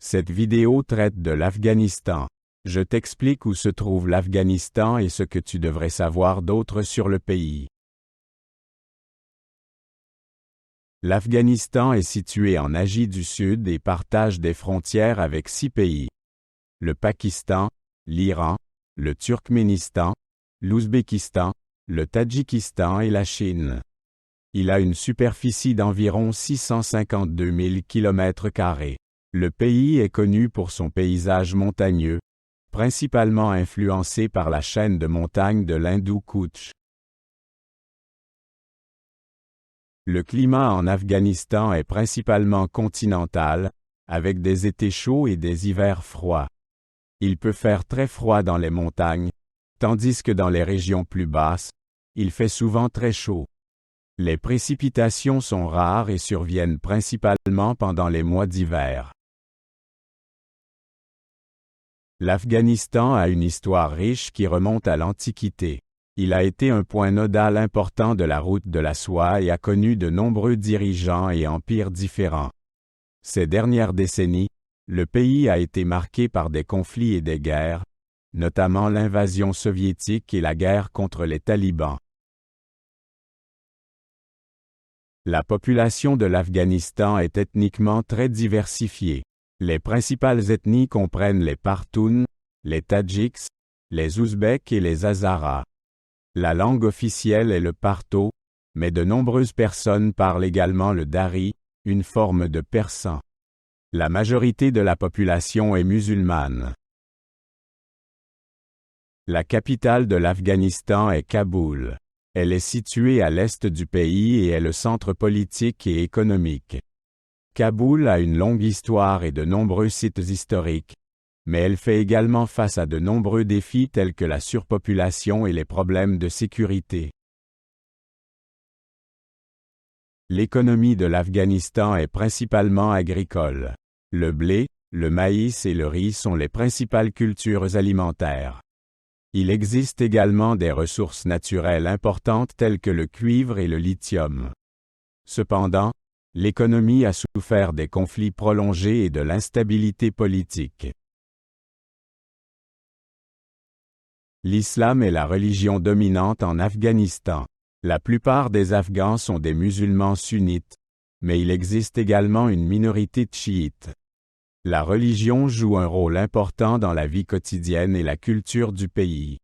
Cette vidéo traite de l'Afghanistan. Je t'explique où se trouve l'Afghanistan et ce que tu devrais savoir d'autre sur le pays. L'Afghanistan est situé en Asie du Sud et partage des frontières avec 6 pays. Le Pakistan, l'Iran, le Turkménistan, l'Ouzbékistan, le Tadjikistan et la Chine. Il a une superficie d'environ 652 000 km². Le pays est connu pour son paysage montagneux, principalement influencé par la chaîne de montagnes de l'Hindou-Kouch. Le climat en Afghanistan est principalement continental, avec des étés chauds et des hivers froids. Il peut faire très froid dans les montagnes, tandis que dans les régions plus basses, il fait souvent très chaud. Les précipitations sont rares et surviennent principalement pendant les mois d'hiver. L'Afghanistan a une histoire riche qui remonte à l'Antiquité. Il a été un point nodal important de la route de la soie et a connu de nombreux dirigeants et empires différents. Ces dernières décennies, le pays a été marqué par des conflits et des guerres, notamment l'invasion soviétique et la guerre contre les talibans. La population de l'Afghanistan est ethniquement très diversifiée. Les principales ethnies comprennent les Pashtuns, les Tadjiks, les Ouzbeks et les Hazaras. La langue officielle est le pashto, mais de nombreuses personnes parlent également le dari, une forme de persan. La majorité de la population est musulmane. La capitale de l'Afghanistan est Kaboul. Elle est située à l'est du pays et est le centre politique et économique. Kaboul a une longue histoire et de nombreux sites historiques, mais elle fait également face à de nombreux défis tels que la surpopulation et les problèmes de sécurité. L'économie de l'Afghanistan est principalement agricole. Le blé, le maïs et le riz sont les principales cultures alimentaires. Il existe également des ressources naturelles importantes telles que le cuivre et le lithium. Cependant, l'économie a souffert des conflits prolongés et de l'instabilité politique. L'islam est la religion dominante en Afghanistan. La plupart des Afghans sont des musulmans sunnites, mais il existe également une minorité de chiites. La religion joue un rôle important dans la vie quotidienne et la culture du pays.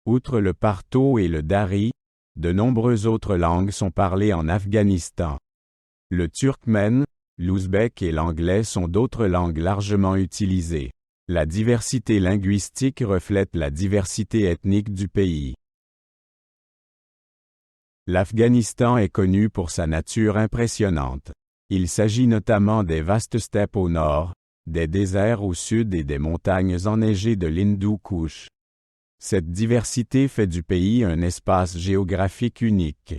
Outre le pashto et le dari, de nombreuses autres langues sont parlées en Afghanistan. Le turkmène, l'ouzbek et l'anglais sont d'autres langues largement utilisées. La diversité linguistique reflète la diversité ethnique du pays. L'Afghanistan est connu pour sa nature impressionnante. Il s'agit notamment des vastes steppes au nord, des déserts au sud et des montagnes enneigées de l'Hindou-Kouch. Cette diversité fait du pays un espace géographique unique.